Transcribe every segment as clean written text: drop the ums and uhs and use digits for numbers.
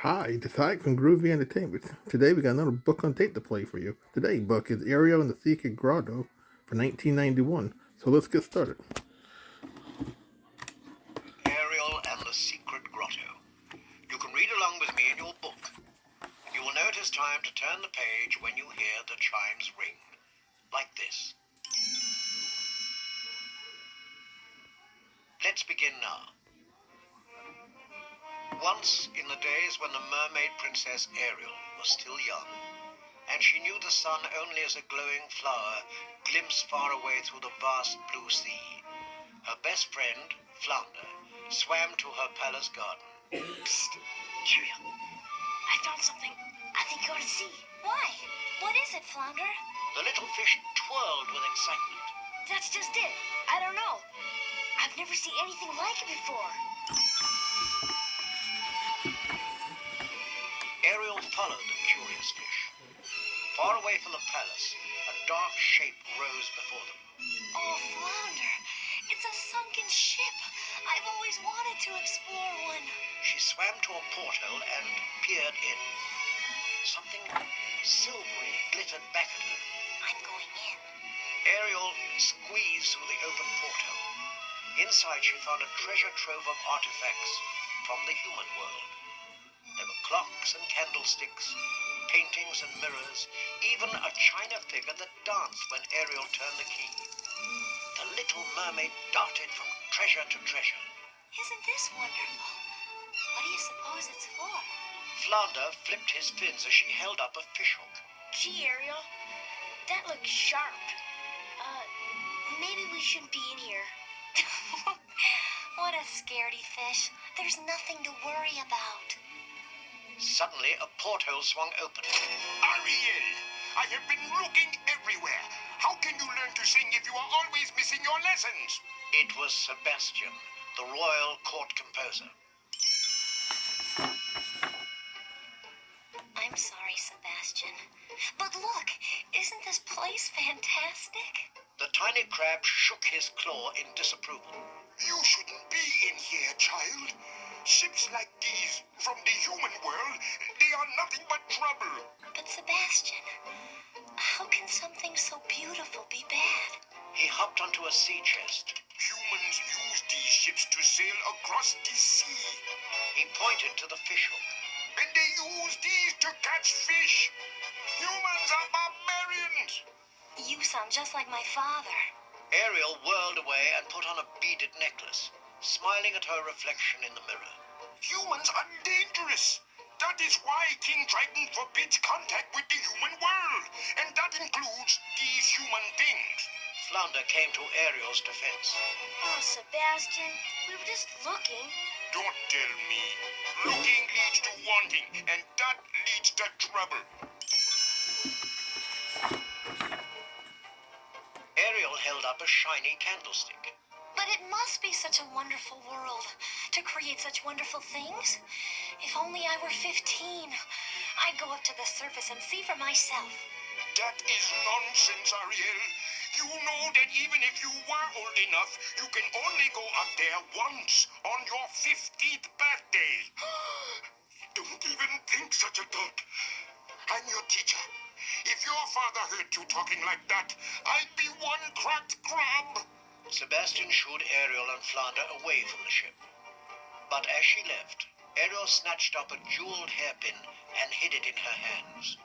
Hi, Decide from Groovy Entertainment. Today we got another book on tape to play for you. Today's book is Ariel and the Secret Grotto for 1991. So let's get started. Ariel and the Secret Grotto. You can read along with me in your book. You will know it is time to turn the page when you hear the chimes ring. Like this. Let's begin now. Once, in the days when the mermaid princess Ariel was still young, and she knew the sun only as a glowing flower glimpsed far away through the vast blue sea, her best friend, Flounder, swam to her palace garden. Psst, Ariel. I found something I think you ought to see. Why? What is it, Flounder? The little fish twirled with excitement. That's just it. I don't know. I've never seen anything like it before. Ariel followed the curious fish. Far away from the palace, a dark shape rose before them. Oh, Flounder, it's a sunken ship. I've always wanted to explore one. She swam to a porthole and peered in. Something silvery glittered back at her. I'm going in. Ariel squeezed through the open porthole. Inside she found a treasure trove of artifacts from the human world. There were clocks and candlesticks, paintings and mirrors, even a china figure that danced when Ariel turned the key. The little mermaid darted from treasure to treasure. Isn't this wonderful? What do you suppose it's for? Flounder flipped his fins as she held up a fishhook. Gee, Ariel, that looks sharp. Maybe we shouldn't be in here. What a scaredy fish. There's nothing to worry about. Suddenly, a porthole swung open. Ariel, I have been looking everywhere. How can you learn to sing if you are always missing your lessons? It was Sebastian, the royal court composer. I'm sorry, Sebastian. But look, isn't this place fantastic? The tiny crab shook his claw in disapproval. You shouldn't be in here, child. Ships like these, from the human world, they are nothing but trouble. But Sebastian, how can something so beautiful be bad? He hopped onto a sea chest. Humans use these ships to sail across the sea. He pointed to the fishhook. And they use these to catch fish. Humans are barbarians. You sound just like my father. Ariel whirled away and put on a beaded necklace, smiling at her reflection in the mirror. Humans are dangerous. That is why King Triton forbids contact with the human world. And that includes these human things. Flounder came to Ariel's defense. Oh, Sebastian, we were just looking. Don't tell me. Looking leads to wanting, and that leads to trouble. Ariel held up a shiny candlestick. But it must be such a wonderful world to create such wonderful things. If only I were 15, I'd go up to the surface and see for myself. That is nonsense, Ariel. You know that even if you were old enough, you can only go up there once on your 50th birthday. Don't even think such a thought. I'm your teacher. If your father heard you talking like that, I'd be one cracked crab. Sebastian shooed Ariel and Flounder away from the ship. But as she left, Ariel snatched up a jeweled hairpin and hid it in her hands.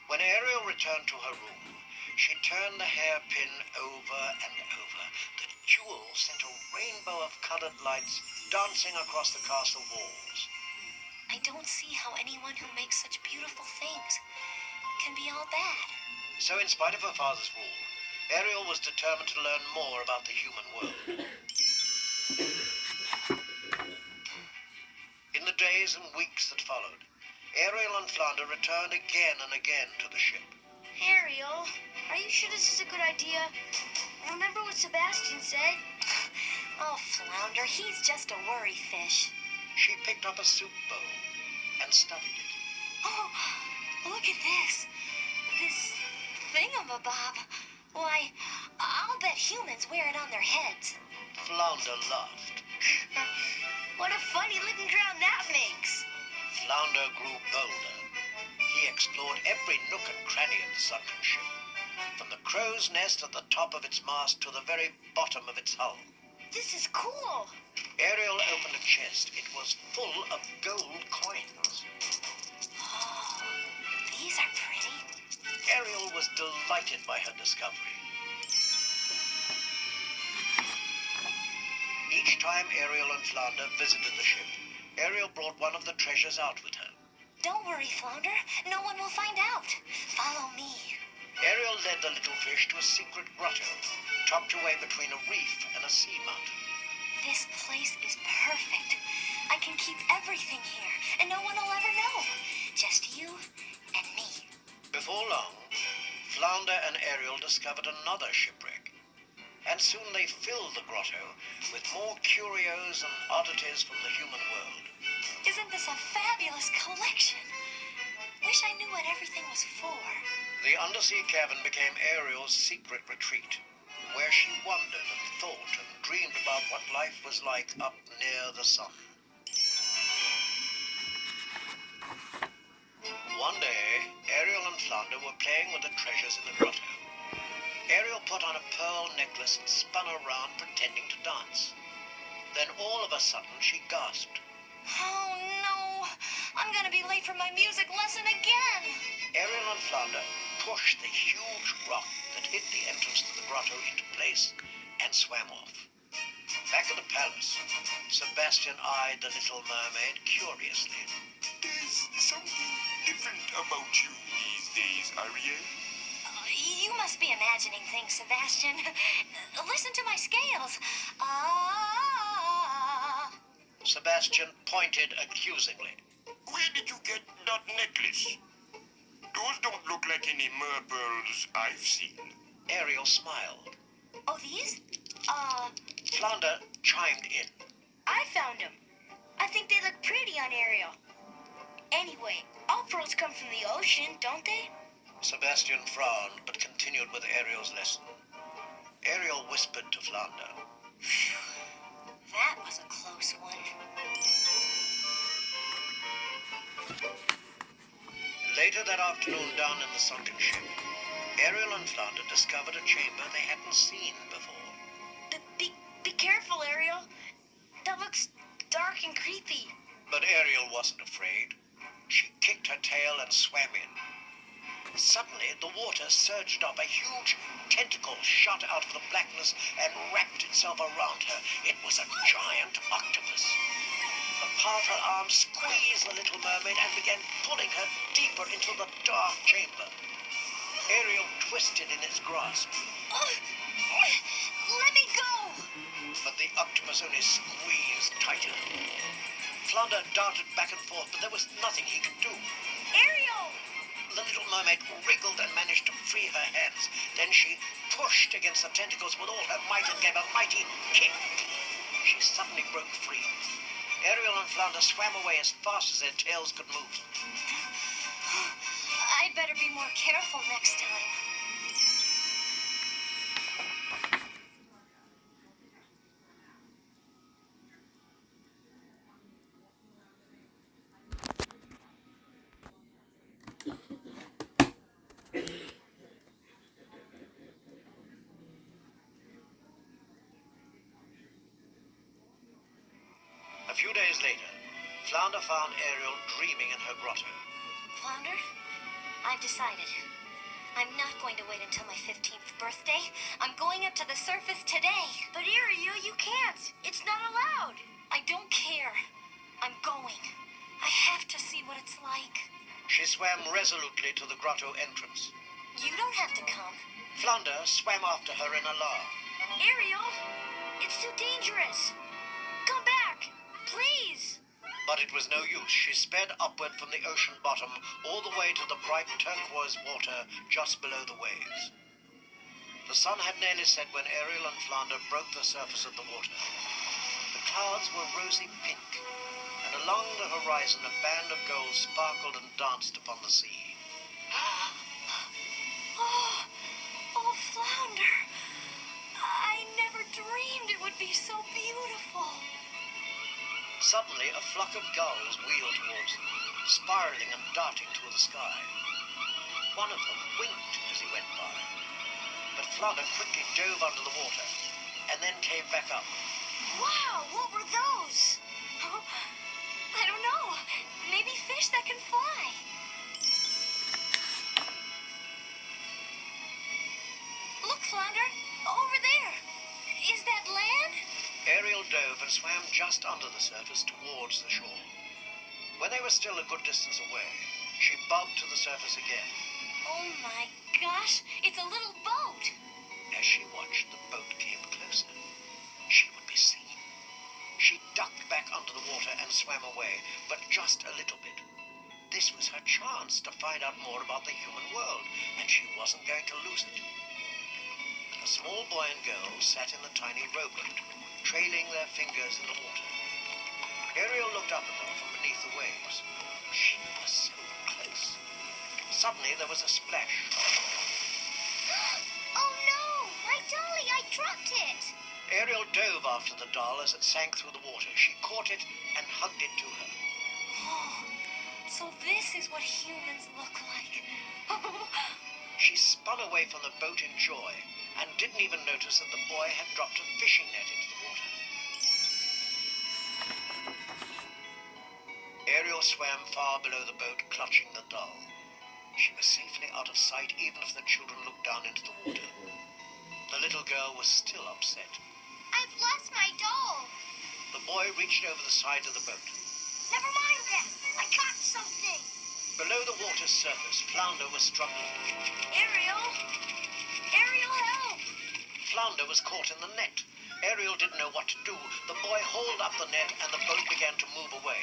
When Ariel returned to her room, she turned the hairpin over and over. The jewel sent a rainbow of colored lights dancing across the castle walls. I don't see how anyone who makes such beautiful things can be all bad. So in spite of her father's rule, Ariel was determined to learn more about the human world. In the days and weeks that followed, Ariel and Flounder returned again and again to the ship. Ariel, are you sure this is a good idea? Remember what Sebastian said? Oh, Flounder, he's just a worry fish. She picked up a soup bowl and studied it. Oh, look at this. This thingamabob. Why, I'll bet humans wear it on their heads. Flounder laughed. What a funny looking ground that makes. Flounder grew bolder. He explored every nook and cranny of the sunken ship, from the crow's nest at the top of its mast to the very bottom of its hull. This is cool. Ariel opened a chest. It was full of gold coins. Oh, these are pretty. Ariel was delighted by her discovery. Each time Ariel and Flounder visited the ship, Ariel brought one of the treasures out with her. Don't worry, Flounder. No one will find out. Follow me. Ariel led the little fish to a secret grotto, tucked away between a reef and a sea mountain. This place is perfect. I can keep everything here, and no one will ever know. Just you and me. Before long, Flounder and Ariel discovered another shipwreck, and soon they filled the grotto with more curios and oddities from the human world. Isn't this a fabulous collection? Wish I knew what everything was for. The undersea cabin became Ariel's secret retreat, where she wondered and thought and dreamed about what life was like up near the sun. One day, Ariel and Flounder were playing with the treasures in the grotto. Ariel put on a pearl necklace and spun around pretending to dance. Then all of a sudden she gasped. Oh no! I'm gonna be late for my music lesson again! Ariel and Flounder pushed the huge rock that hid the entrance to the grotto into place and swam off. Back at the palace, Sebastian eyed the little mermaid curiously. There's something different about you these days, Ariel. You must be imagining things, Sebastian. Listen to my scales. Ah! Sebastian pointed accusingly. Where did you get that necklace? Those don't look like any merpearls I've seen. Ariel smiled. Oh, these? Flounder chimed in. I found them. I think they look pretty on Ariel. Anyway, all pearls come from the ocean, don't they? Sebastian frowned, but continued with Ariel's lesson. Ariel whispered to Flounder. That was a close one. Later that afternoon, down in the sunken ship, Ariel and Flounder discovered a chamber they hadn't seen before. Be careful, Ariel. That looks dark and creepy. But Ariel wasn't afraid. She kicked her tail and swam in. Suddenly, the water surged up. A huge tentacle shot out of the blackness and wrapped itself around her. It was a giant octopus. The powerful arm squeezed the little mermaid and began pulling her deeper into the dark chamber. Ariel twisted in its grasp, Let me go! but the octopus only squeezed tighter. Flounder darted back and forth, but there was nothing he could do. Ariel! The little mermaid wriggled and managed to free her hands. Then she pushed against the tentacles with all her might and gave a mighty kick. She suddenly broke free. Ariel and Flounder swam away as fast as their tails could move. I'd better be more careful next time. A few days later, Flounder found Ariel dreaming in her grotto. Flounder, I've decided. I'm not going to wait until my 15th birthday. I'm going up to the surface today. But Ariel, you can't. It's not allowed. I don't care. I'm going. I have to see what it's like. She swam resolutely to the grotto entrance. You don't have to come. Flounder swam after her in alarm. Ariel, it's too dangerous. Come back, please. But it was no use. She sped upward from the ocean bottom all the way to the bright turquoise water just below the waves. The sun had nearly set when Ariel and Flounder broke the surface of the water. The clouds were rosy pink, and along the horizon a band of gold sparkled and danced upon the sea. Oh, Flounder. I never dreamed it would be so beautiful. Suddenly, a flock of gulls wheeled towards them, spiraling and darting toward the sky. One of them winked as he went by, but Flounder quickly dove under the water and then came back up. Wow, what were those? Oh, I don't know. Maybe fish that can fly. Look, Flounder, over there. Is that land? Ariel dove and swam just under the surface towards the shore. When they were still a good distance away, she bobbed to the surface again. Oh my gosh, it's a little boat. As she watched, the boat came closer. She would be seen. She ducked back under the water and swam away, but just a little bit. This was her chance to find out more about the human world, and she wasn't going to lose it. A small boy and girl sat in the tiny rowboat, trailing their fingers in the water. Ariel looked up at them from beneath the waves. She was so close. Suddenly there was a splash. Oh no! My dolly! I dropped it! Ariel dove after the doll as it sank through the water. She caught it and hugged it to her. Oh, so this is what humans look like. She spun away from the boat in joy and didn't even notice that the boy had dropped a fishing net into the water. Ariel swam far below the boat, clutching the doll. She was safely out of sight, even if the children looked down into the water. The little girl was still upset. I've lost my doll! The boy reached over the side of the boat. Never mind that! I caught something! Below the water's surface, Flounder was struggling. Ariel! Ariel, help! Flounder was caught in the net. Ariel didn't know what to do. The boy hauled up the net and the boat began to move away.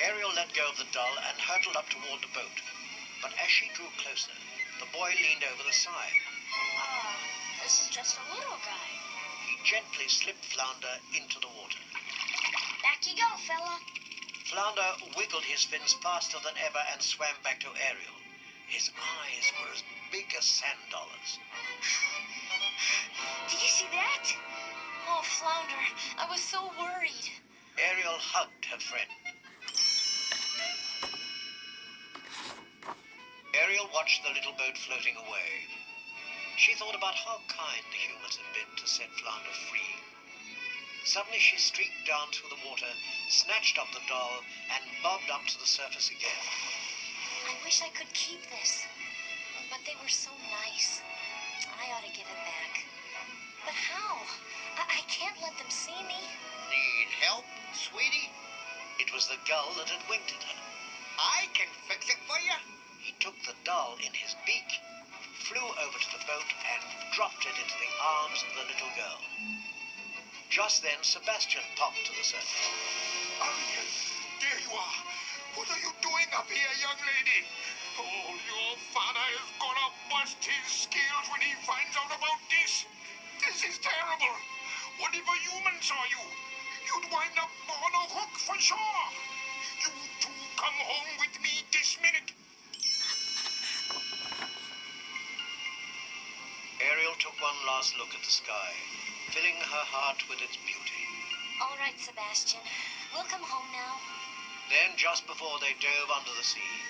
Ariel let go of the doll and hurtled up toward the boat. But as she drew closer, the boy leaned over the side. This is just a little guy. He gently slipped Flounder into the water. Back you go, fella. Flounder wiggled his fins faster than ever and swam back to Ariel. His eyes were as big as sand dollars. Did you see that? Oh, Flounder, I was so worried. Ariel hugged her friend. Ariel watched the little boat floating away. She thought about how kind the humans had been to set Flounder free. Suddenly she streaked down through the water, snatched up the doll, and bobbed up to the surface again. I wish I could keep this, but they were so nice. I ought to give it back. But how? I can't let them see me. Need help, sweetie? It was the gull that had winked at her. I can fix it for you. He took the doll in his beak, flew over to the boat, and dropped it into the arms of the little girl. Just then, Sebastian popped to the surface. Ariel, there you are. What are you doing up here, young lady? Oh, your father is gonna bust his skills when he finds out about this. This is terrible. What if a human saw you? You'd wind up on a hook for sure. You two come home with me this minute. Ariel took one last look at the sky, filling her heart with its beauty. All right, Sebastian. We'll come home now. Then, just before they dove under the sea,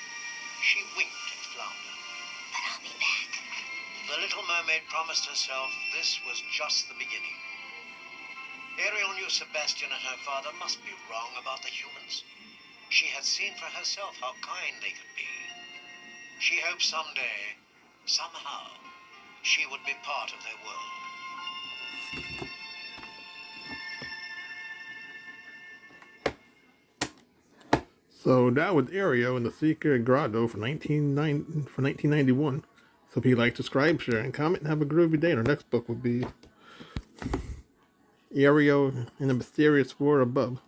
she winked at Flounder. But I'll be back. The little mermaid promised herself this was just the beginning. Ariel knew Sebastian and her father must be wrong about the humans. She had seen for herself how kind they could be. She hoped someday, somehow, she would be part of their world. So that was Ariel in the Secret Grotto for 1991. So if you like, subscribe, share, and comment, and have a groovy day. Our next book will be Ariel in the Mysterious World Above.